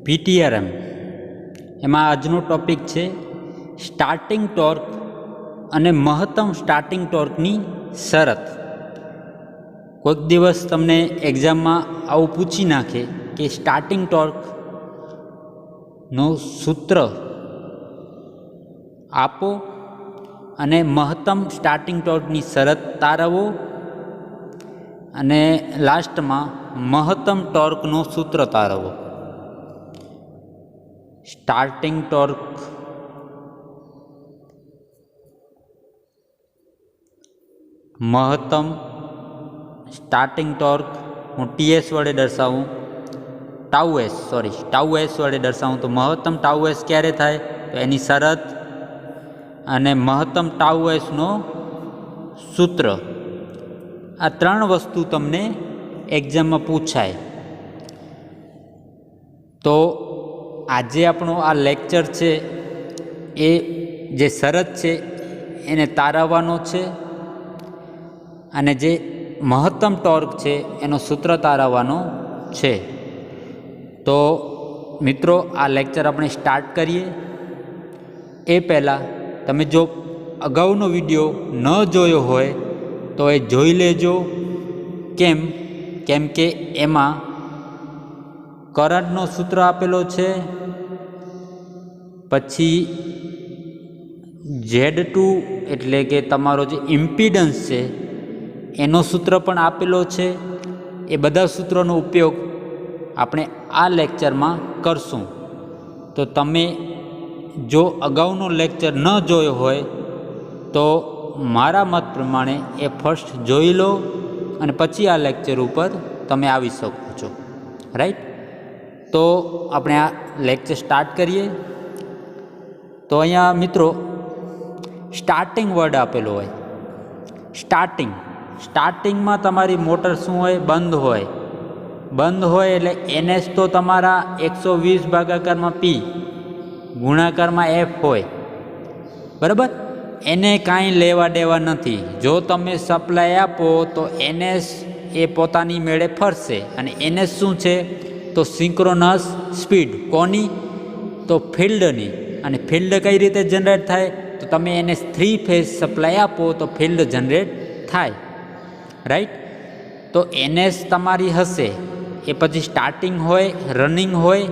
PTRM એમાં આજનો topic છે સ્ટાર્ટિંગ ટોર્ક અને મહત્તમ સ્ટાર્ટિંગ ટોર્કની શરત. કોઈક દિવસ તમને એક્ઝામમાં આવું પૂછી નાખે કે સ્ટાર્ટિંગ ટોર્કનો સૂત્ર આપો અને મહત્તમ સ્ટાર્ટિંગ ટોર્કની શરત તારવો, અને લાસ્ટમાં મહત્તમ ટોર્કનો સૂત્ર તારવો. સ્ટાર્ટિંગ ટોર્ક, મહત્તમ સ્ટાર્ટિંગ ટોર્ક હું TS વડે દર્શાવું, ટાઉ એસ વડે દર્શાવું તો મહત્તમ ટાઉ એસ ક્યારે થાય તો એની શરત અને મહત્તમ ટાઉ એસનો સૂત્ર. આ ત્રણ વસ્તુ તમને એક્ઝામમાં પૂછાય. તો આજે આપણો આ લેક્ચર છે એ જે શરત છે એને તારવવાનો છે, અને જે મહત્તમ ટોર્ક છે એનો સૂત્ર તારવવાનો છે. તો મિત્રો, આ લેક્ચર આપણે સ્ટાર્ટ કરીએ. એ પહેલાં તમે જો અગાઉનો વિડીયો ન જોયો હોય તો એ જોઈ લેજો. કેમ કે એમાં કરંટનો સૂત્ર આપેલો છે, પછી Z2 એટલે કે તમારો જે ઇમ્પિડન્સ છે એનો સૂત્ર પણ આપેલો છે. એ બધા સૂત્રોનો ઉપયોગ આપણે આ લેક્ચરમાં કરશું. તો તમે જો અગાઉનો લેક્ચર ન જોયો હોય તો મારા મત પ્રમાણે એ ફર્સ્ટ જોઈ લો અને પછી આ લેક્ચર ઉપર તમે આવી શકો છો. રાઈટ? તો આપણે આ લેક્ચર સ્ટાર્ટ કરીએ. તો અહીંયા મિત્રો સ્ટાર્ટિંગ વર્ડ આપેલો હોય. સ્ટાર્ટિંગમાં તમારી મોટર શું હોય? બંધ હોય એટલે NS તો તમારા 120 ભાગાકારમાં P ગુણાકારમાં F હોય. બરાબર? એને કાંઈ લેવા દેવા નથી. જો તમે સપ્લાય આપો તો NS એ પોતાની મેળે ફરશે. અને NS શું છે? તો સિંક્રોનસ સ્પીડ. કોની? તો ફિલ્ડની. અને ફિલ્ડ કઈ રીતે જનરેટ થાય? તો તમે એને 3 ફેઝ સપ્લાય આપો તો ફિલ્ડ જનરેટ થાય. રાઈટ? તો NS તમારી હશે. એ પછી સ્ટાર્ટિંગ હોય, રનિંગ હોય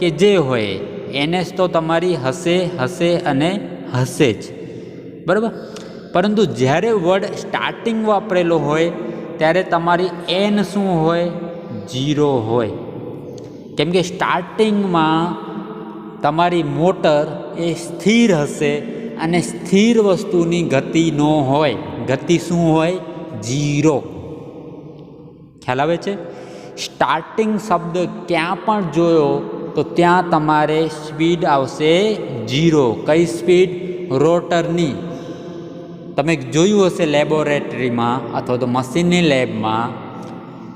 કે જે હોય, NS તો તમારી હશે અને હશે જ. બરાબર? પરંતુ જ્યારે વર્ડ સ્ટાર્ટિંગ વાપરેલો હોય ત્યારે તમારી N શું હોય? 0 હોય. કેમ કે સ્ટાર્ટિંગમાં તમારી મોટર એ સ્થિર હશે અને સ્થિર વસ્તુની ગતિ ન હોય. ગતિ શું હોય? 0. ખ્યાલ આવે છે? સ્ટાર્ટિંગ શબ્દ ક્યાં પણ જોયો તો ત્યાં તમારે સ્પીડ આવશે 0. કઈ સ્પીડ? રોટરની. તમે જોયું હશે લેબોરેટરીમાં અથવા તો મશીનની લેબમાં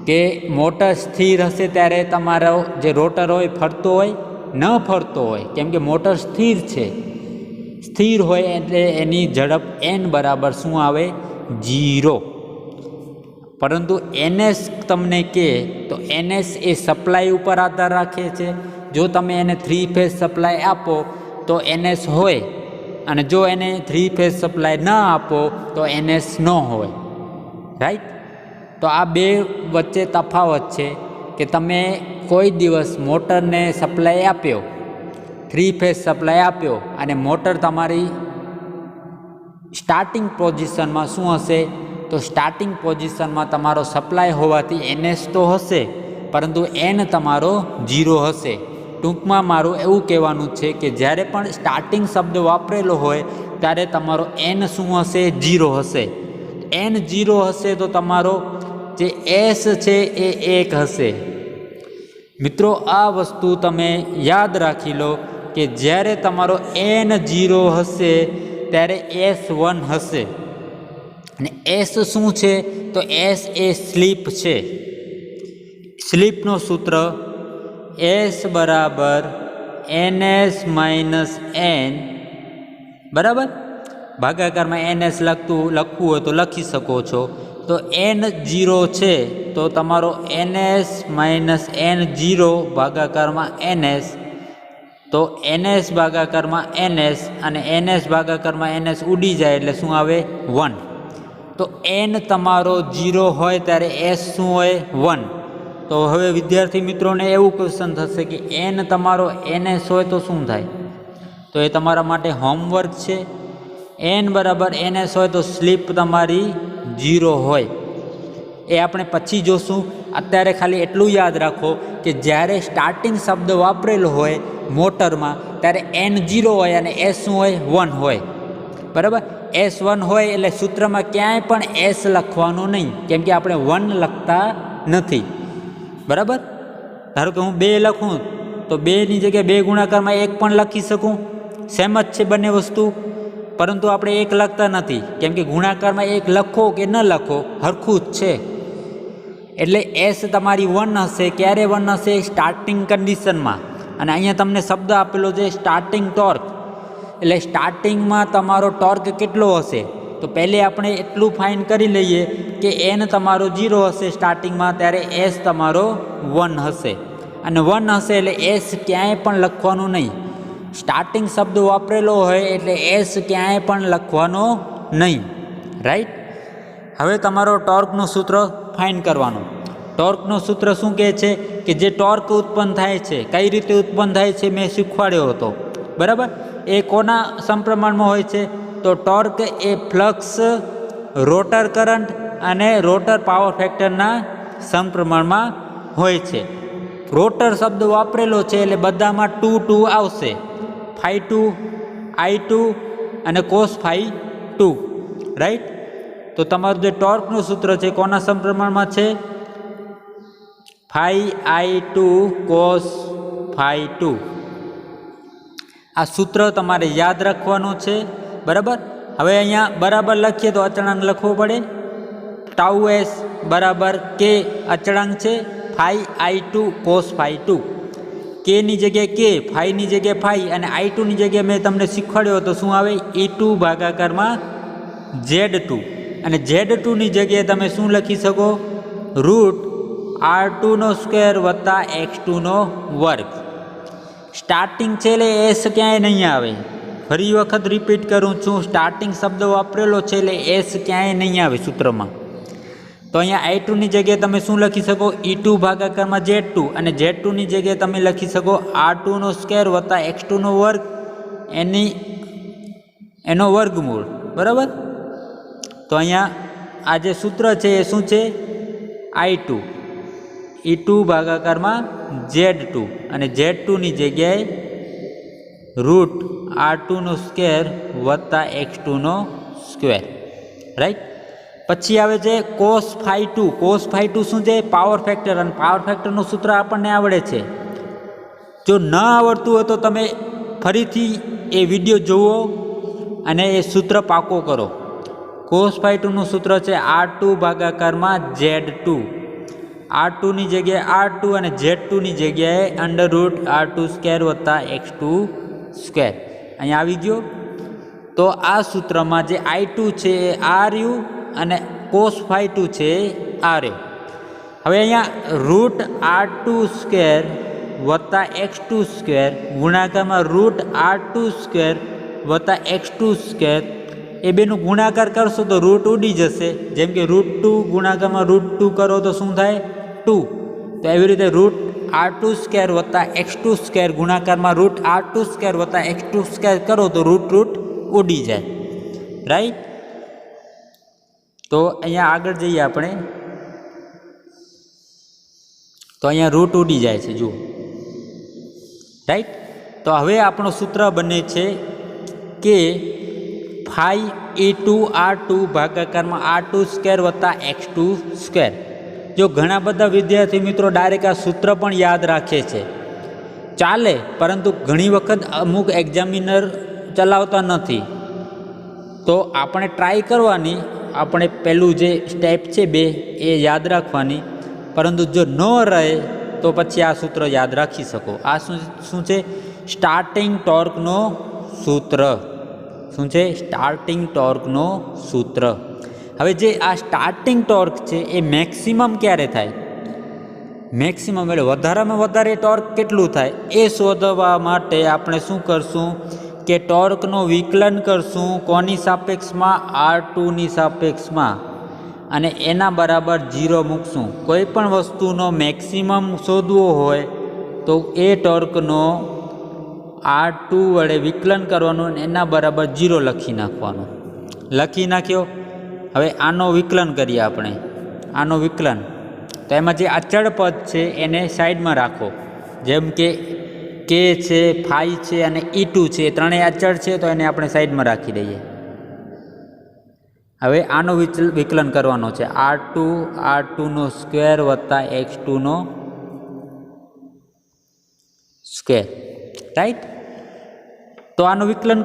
કે મોટર સ્થિર હશે ત્યારે તમારો જે રોટર હોય ફરતો હોય? ન ફરતો હોય. કેમ કે મોટર સ્થિર છે. સ્થિર હોય એટલે એની ઝડપ N બરાબર શું આવે? 0. પરંતુ NS તમને કહે તો NS એ સપ્લાય ઉપર આધાર રાખે છે. જો તમે એને 3 ફેઝ સપ્લાય આપો તો NS હોય, અને જો એને 3 ફેઝ સપ્લાય ન આપો તો NS ન હોય. રાઈટ? તો આ બે વચ્ચે તફાવત છે કે તમે કોઈ દિવસ મોટરને સપ્લાય આપ્યો, 3 ફેઝ સપ્લાય આપ્યો, અને મોટર તમારી સ્ટાર્ટિંગ પોઝિશનમાં શું હશે? તો સ્ટાર્ટિંગ પોઝિશનમાં તમારો સપ્લાય હોવાથી NS તો હશે, પરંતુ N તમારો 0 હશે. ટૂંકમાં મારું એવું કહેવાનું છે કે જ્યારે પણ સ્ટાર્ટિંગ શબ્દ વાપરેલો હોય ત્યારે તમારો N શું હશે? 0 હશે. N 0 હશે તો તમારો જે S છે એ 1 હશે. મિત્રો, આ વસ્તુ તમે યાદ રાખી લો કે જ્યારે તમારો N 0 હશે ત્યારે S 1 હશે. અને S શું છે? તો S એ સ્લીપ છે. સ્લીપનો સૂત્ર S બરાબર NS માઇનસ N. બરાબર? ભાગાકારમાં NS લખવું હોય તો લખી શકો છો. તો તો N0 છે તો તમારો NS માઇનસ N0 ભાગાકારમાં NS, તો NS ભાગાકારમાં NS અને NS ભાગાકારમાં NS ઉડી જાય એટલે શું આવે 1. તો N તમારો 0 હોય ત્યારે S શું હોય 1. તો હવે વિદ્યાર્થી મિત્રોને એવું ક્વેશ્ચન થશે કે N તમારો NS હોય તો શું થાય? તો એ તમારા માટે હોમવર્ક છે. N બરાબર NS હોય તો સ્લીપ તમારી 0 હોય. એ આપણે પછી જોશું. અત્યારે ખાલી એટલું યાદ રાખો કે જ્યારે સ્ટાર્ટિંગ શબ્દ વાપરેલો હોય મોટરમાં ત્યારે N0 હોય અને S શું હોય 1 હોય. બરાબર, S1 હોય એટલે સૂત્રમાં ક્યાંય પણ S લખવાનું નહીં, કેમ કે આપણે 1 લખતા નથી. બરાબર, ધારો કે હું 2 લખું તો 2ની જગ્યાએ 2 ગુણાકારમાં 1 પણ લખી શકું. સેમ જ છે બંને વસ્તુ, પરંતુ આપણે 1 લખતા નથી, કેમ કે ગુણાકારમાં 1 લખો કે ન લખો હરખું જ છે. એટલે S તમારી 1 હશે. ક્યારે 1 હશે? સ્ટાર્ટિંગ કન્ડિશનમાં. અને અહીંયા તમને શબ્દ આપેલો છે સ્ટાર્ટિંગ ટોર્ક, એટલે સ્ટાર્ટિંગમાં તમારો ટોર્ક કેટલો હશે? તો પહેલે આપણે એટલું ફાઇન કરી લઈએ કે N તમારો 0 હશે સ્ટાર્ટિંગમાં, ત્યારે S તમારો 1 હશે. અને 1 હશે એટલે S ક્યાંય પણ લખવાનું નહીં. સ્ટાર્ટિંગ શબ્દ વાપરેલો હોય એટલે S ક્યાંય પણ લખવાનો નહીં. રાઈટ. હવે તમારો ટોર્કનું સૂત્ર ફાઇન કરવાનું. ટોર્કનું સૂત્ર શું કહે છે કે જે ટોર્ક ઉત્પન્ન થાય છે કઈ રીતે ઉત્પન્ન થાય છે મેં શીખવાડ્યો હતો. બરાબર, એ કોના સમપ્રમાણમાં હોય છે? તો ટોર્ક એ ફ્લક્સ, રોટર કરંટ અને રોટર પાવર ફેક્ટરના સમપ્રમાણમાં હોય છે. રોટર શબ્દ વાપરેલો છે એટલે બધામાં 2 2 આવશે. ∅2, I2 અને cos ∅2. રાઈટ. તો તમારું જે ટોર્કનું સૂત્ર છે કોના સમપ્રમાણમાં છે? ∅I2 cos ∅2. આ સૂત્ર તમારે યાદ રાખવાનું છે. બરાબર, હવે અહીંયા બરાબર લખીએ તો અચળાંક લખવો પડે. ટાઉ S બરાબર K અચળાંક છે, ∅I2 cos ∅2. Kની જગ્યાએ K, ∅ની જગ્યાએ ∅ અને I2ની જગ્યાએ મેં તમને શીખવાડ્યો હતો શું આવે? E2 ભાગાકારમાં Z2. અને Z2ની જગ્યાએ તમે શું લખી શકો? √R2² વત્તા X2 વર્ગ. સ્ટાર્ટિંગ છે એટલે S ક્યાંય નહીં આવે. ફરી વખત રિપીટ કરું છું, સ્ટાર્ટિંગ શબ્દ વાપરેલો છે એટલે S ક્યાંય નહીં આવે સૂત્રમાં. તો અહીંયા I2ની જગ્યાએ તમે શું લખી શકો? E2 ભાગાકારમાં Z2 અને Z2ની જગ્યાએ તમે લખી શકો R2² વત્તા X2 વર્ગ એનો વર્ગમૂળ. બરાબર, તો અહીંયા આ જે સૂત્ર છે એ શું છે? I2 E2 ભાગાકારમાં Z2 અને Z2ની જગ્યાએ √R2² વત્તા X2². રાઈટ. પછી આવે છે cos ∅2. cos ∅2 શું છે? Power factor. અને પાવર ફેક્ટરનું સૂત્ર આપણને આવડે છે. જો ન આવડતું હોય તો તમે ફરીથી એ વિડીયો જુઓ અને એ સૂત્ર પાકો કરો. cos ∅2નું સૂત્ર છે R2 ભાગાકારમાં Z2. R2ની જગ્યાએ R2 અને Z2ની જગ્યાએ √R2² વત્તા X2². અહીંયા આવી ગયો. તો આ સૂત્રમાં જે I2 છે એ RU અને cos ∅2 છે RU. હવે અહીંયા √R2² વત્તા X2² ગુણાકારમાં √R2² વત્તા X2² એ બેનું ગુણાકાર કરશો તો રૂટ ઉડી જશે. જેમ કે √2 ગુણાકારમાં √2 કરો તો શું થાય? 2. તો એવી રીતે √R2² વત્તા X2² ગુણાકારમાં √R2² વત્તા X2² કરો તો રૂટ ઉડી જાય. રાઈટ. તો અહીંયા આગળ જઈએ આપણે. તો અહીંયા રૂટ ઉડી જાય છે જુઓ. રાઈટ. તો હવે આપણું સૂત્ર બને છે કે ∅E2 R2 ભાગાકારમાં R2² વત્તા X2². જો ઘણા બધા વિદ્યાર્થી મિત્રો ડાયરેક્ટ આ સૂત્ર પણ યાદ રાખે છે, ચાલે, પરંતુ ઘણી વખત અમુક એક્ઝામિનર ચલાવતા નથી. તો આપણે ટ્રાય કરવાની, આપણે પહેલું જે સ્ટેપ છે 2 એ યાદ રાખવાની. પરંતુ જો ન રહે તો પછી આ સૂત્ર યાદ રાખી શકો. આ શું છે? સ્ટાર્ટિંગ ટોર્કનો સૂત્ર. શું છે? સ્ટાર્ટિંગ ટોર્કનો સૂત્ર. હવે જે આ સ્ટાર્ટિંગ ટોર્ક છે એ મેક્સિમમ ક્યારે થાય? મેક્સિમમ એટલે વધારેમાં વધારે ટોર્ક કેટલું થાય એ શોધવા માટે આપણે શું કરશું કે ટોર્કનો વિકલન કરશું કોની સાપેક્ષમાં? R2ની સાપેક્ષમાં, અને એના બરાબર 0 મૂકશું. કોઈ પણ વસ્તુનો મેક્સિમમ શોધવો હોય તો એ ટોર્કનો R2 વડે વિકલન કરવાનું અને એના બરાબર 0 લખી નાખવાનું. લખી નાખ્યો. હવે આનો વિકલન કરીએ આપણે. આનો વિકલન તો એમાં જે અચળ પદ છે એને સાઈડમાં રાખો. જેમ કે કે છે, ફાઈ છે અને E2 છે, ત્રણેય અચળ છે તો એને આપણે સાઈડમાં રાખી દઈએ. હવે આનો વિકલન કરવાનો છે R2નો સ્ક્વેર વત્તા x2નો સ્ક્વેર. રાઈટ? તો આનું વિકલન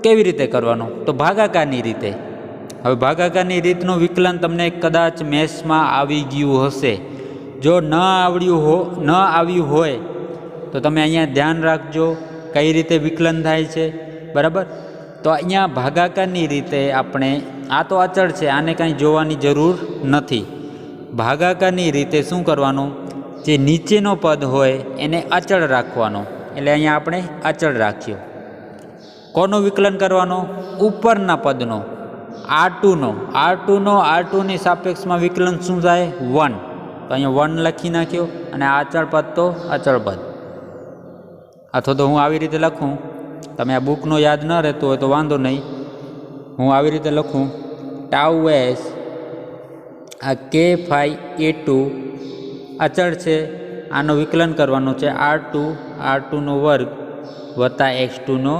કેવી રીતે કરવાનું? તો ભાગાકારની રીતે. હવે ભાગાકારની રીતનું વિકલન તમને કદાચ મેથ્સમાં આવી ગયું હશે. જો ન આવ્યું હોય તો તમે અહીંયા ધ્યાન રાખજો કઈ રીતે વિકલન થાય છે. બરાબર? તો અહીંયા ભાગાકારની રીતે આપણે, આ તો અચળ છે, આને કાંઈ જોવાની જરૂર નથી. ભાગાકારની રીતે શું કરવાનું? જે નીચેનો પદ હોય એને અચળ રાખવાનો. એટલે અહીંયા આપણે અચળ રાખ્યો. કોનું વિકલન કરવાનો? ઉપરના પદનો, R2ની સાપેક્ષમાં વિકલન શું થાય? 1. તો અહીંયા 1 લખી નાખ્યો અને આ અચળ પદ તો અચળ પદ. અથવા તો હું આવી રીતે લખું, તમે આ બુકનો યાદ ન રહેતો હોય તો વાંધો નહીં, હું આવી રીતે લખું ટાઉ એસ, આ કે ફાઈ A2 અચળ છે, આનો વિકલન કરવાનું છે R2નો વર્ગ વત્તા x2નો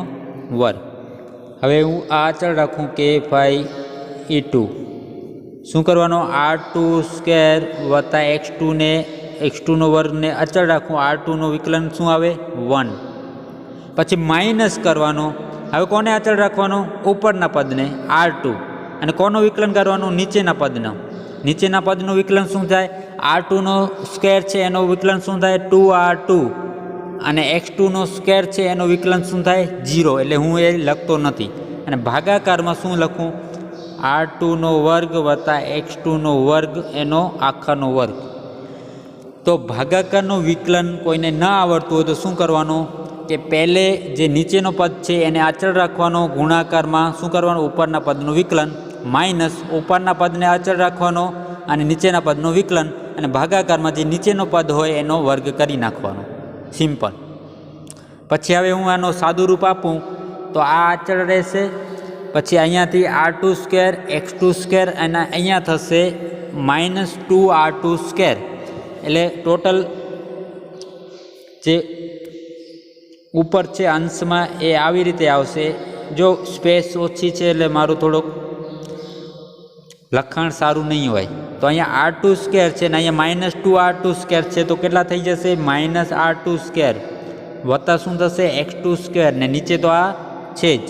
વર્ગ. હવે હું આ અચળ રાખું કે ફાઈ E2, શું કરવાનો? R2 સ્ક્વેર વત્તા x2નો વર્ગને અચળ રાખું. R2નો વિકલન શું આવે? 1. પછી માઇનસ કરવાનો. હવે કોને અચળ રાખવાનો? ઉપરના પદને R2. અને કોનું વિકલન કરવાનું? નીચેના પદનો. નીચેના પદનું વિકલન શું થાય? R2નો સ્ક્વેર છે એનું વિકલન શું થાય? 2R2. અને x2નો સ્ક્વેર છે એનું વિકલન શું થાય? 0. એટલે હું એ લખતો નથી. અને ભાગાકારમાં શું લખું? R2નો વર્ગ વત્તા x2નો વર્ગ એનો આખાનો વર્ગ. તો ભાગાકારનું વિકલન કોઈને ન આવડતું હોય તો શું કરવાનું કે પહેલે જે નીચેનો પદ છે એને અચળ રાખવાનો, ગુણાકારમાં શું કરવાનું? ઉપરના પદનું વિકલન, માઇનસ ઉપરના પદને અચળ રાખવાનો અને નીચેના પદનું વિકલન, અને ભાગાકારમાં જે નીચેનો પદ હોય એનો વર્ગ કરી નાખવાનો. સિમ્પલ. પછી હવે હું આનો સાદું રૂપ આપું તો આ અચળ રહેશે. પછી અહીંયાથી R2 સ્ક્વેર x2 સ્ક્વેર અને અહીંયા થશે -2R2 સ્ક્વેર. એટલે ટોટલ જે ઉપર છે અંશમાં એ આવી રીતે આવશે. જો સ્પેસ ઓછી છે એટલે મારું થોડુંક લખાણ સારું નહીં હોય. તો અહીંયા R2 સ્ક્વેર છે ને અહીંયા -2R2 સ્ક્વેર છે, તો કેટલા થઈ જશે? -R2 સ્ક્વેર વત્તા શું થશે? x2 સ્ક્વેર, ને નીચે તો આ છે જ.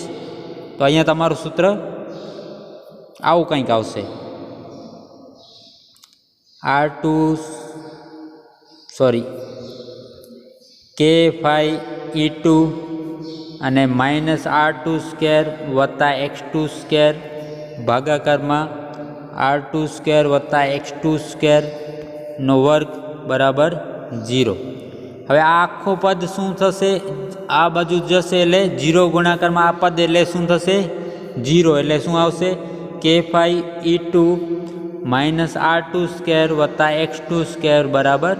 તો અહીંયા તમારું સૂત્ર આવું કંઈક આવશે. કે ફાઈ E2 અને -R2 સ્ક્વેર વત્તા x2 સ્ક્વેર ભાગાકારમાં R2 સ્ક્વેર વત્તા x2 સ્ક્વેરનો વર્ગ બરાબર 0. હવે આ આખો પદ શું થશે? આ બાજુ જશે એટલે 0 ગુણાકારમાં આ પદ એટલે શું થશે? 0. એટલે શું આવશે? કે ફાઈ E2 -R2 સ્ક્વેર વત્તા x2 સ્ક્વેર બરાબર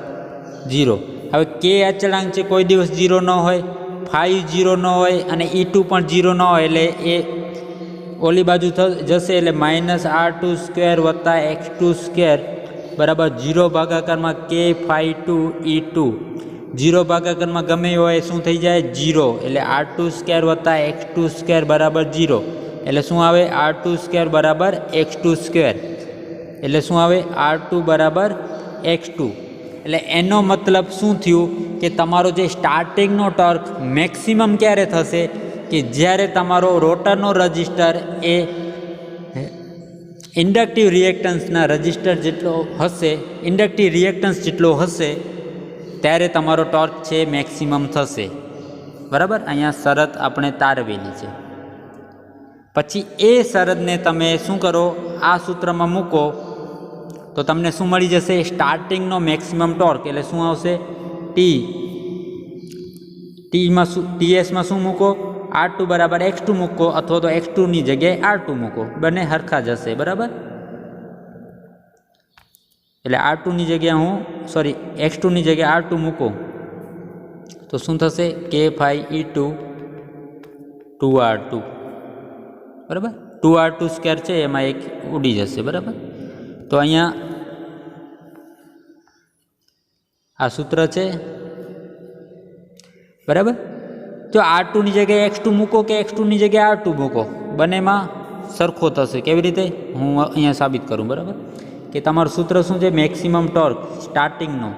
0. હવે કે અચળાંક છે, કોઈ દિવસ 0 ન હોય, ફાઈ 0 ન હોય અને E2 પણ 0 ન હોય, એટલે એ ઓલી બાજુ જશે એટલે -R2 સ્ક્વેર વત્તા x2 સ્ક્વેર બરાબર 0 ભાગાકારમાં કે ફાઈ 2 E2. 0 ભાગાકારમાં ગમે હોય શું થઈ જાય? 0. એટલે R2 સ્ક્વેર વત્તા x2 સ્ક્વેર બરાબર 0. એટલે શું આવે? R2 સ્ક્વેર બરાબર x2 સ્ક્વેર. એટલે શું આવે? R2 બરાબર x2. એટલે એનો મતલબ શું થયું કે તમારો જે સ્ટાર્ટિંગનો ટોર્ક મેક્સિમમ ક્યારે થશે? કે જ્યારે તમારો રોટરનો રજિસ્ટર એ ઇન્ડક્ટિવ રિએક્ટન્સના રજિસ્ટર જેટલો હશે, ઇન્ડક્ટિવ રિએક્ટન્સ જેટલો હશે, ત્યારે તમારો ટોર્ક છે મેક્સિમમ થશે. બરાબર? અહીંયા શરત આપણે તારવેલી છે. પછી એ શરતને તમે શું કરો, આ સૂત્રમાં મૂકો તો તમને શું મળી જશે, સ્ટાર્ટિંગનો મેક્સિમમ ટોર્ક. એટલે શું આવશે, ટીમાં શું, ટીએસમાં શું મૂકો, R2 બરાબર X2 મૂકો, અથવા તો X2ની જગ્યાએ R2 મૂકો, બંને સરખા જ હશે. બરાબર, એટલે R2ની જગ્યાએ હું X2ની જગ્યાએ R2 મૂકો તો શું થશે, K5E2 2R2. બરાબર, 2R2 સ્ક્વેર છે એમાં એક ઉડી જશે. બરાબર, તો અહીંયા આ સૂત્ર છે. બરાબર, જો R2ની જગ્યાએ X2 મૂકો કે X2ની જગ્યાએ R2 મૂકો, બંનેમાં સરખો થશે. કેવી રીતે, હું અહીંયા સાબિત કરું. બરાબર, કે તમારું સૂત્ર શું છે, મેક્સિમમ ટોર્ક સ્ટાર્ટિંગનો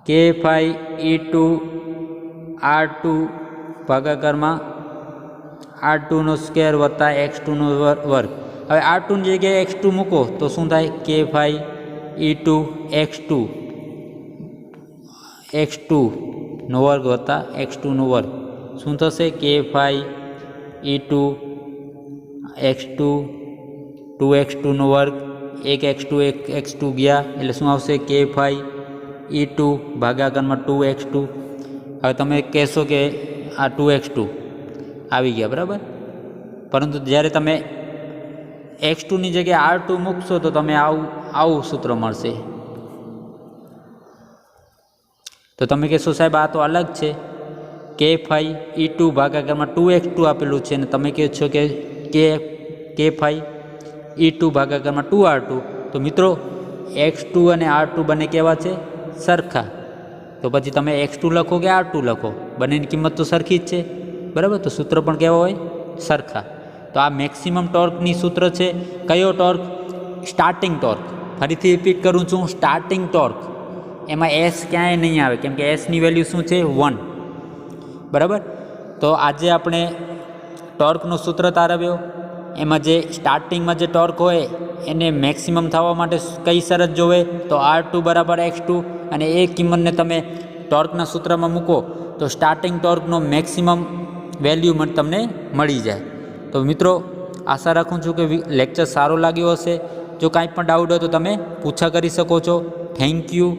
K5E2 R2 ભાગાકારમાં R2નો સ્ક્વેર વત્તા X2નો વર્ગ. હવે R2ની જગ્યાએ X2 મૂકો તો શું થાય, K5E2 X2નો વર્ગ વત્તા X2નો વર્ગ. શું થશે, K5E2 X2 2X2નો વર્ગ, 1X2 1X2 ગયા એટલે શું આવશે, K5E2 ભાગાકારમાં 2X2. હવે તમે કહેશો કે આ 2X2 આવી ગયા. બરાબર, પરંતુ જ્યારે તમે X2ની જગ્યાએ R2 મૂકશો તો તમે આવું સૂત્ર મળશે. તો તમે કહેશો સાહેબ આ તો અલગ છે, K5E2 ભાગાકારમાં 2X2 આપેલું છે અને તમે કહો છો કે K5E2 ભાગાકારમાં 2R2. તો મિત્રો X2 અને R2 બંને કેવા છે, સરખા. તો પછી તમે X2 લખો કે R2 લખો, બંનેની કિંમત તો સરખી જ છે. બરાબર, તો સૂત્ર પણ કેવા હોય, સરખા. તો આ મેક્સિમમ ટોર્કની સૂત્ર છે. કયો ટોર્ક, સ્ટાર્ટિંગ ટોર્ક. ફરીથી રિપીટ કરું છું, સ્ટાર્ટિંગ ટોર્ક. એમાં S ક્યાંય નહીં આવે, કેમ કે Sની વેલ્યુ શું છે, 1. બરાબર, તો આજે આપણે ટોર્કનો સૂત્ર તારવ્યો. એમાં જે સ્ટાર્ટિંગમાં જે ટોર્ક હોય એને મેક્સિમમ થવા માટે કઈ શરત જોવે, તો R2 બરાબર X2, અને એ કિંમતને તમે ટોર્કના સૂત્રમાં મૂકો તો સ્ટાર્ટિંગ ટોર્કનો મેક્સિમમ વેલ્યુ તમને મળી જાય. તો મિત્રો આશા રાખું છું કે લેક્ચર સારો લાગ્યો હશે. જો કાંઈ પણ ડાઉટ હોય તો તમે પૂછા કરી શકો છો. Thank you.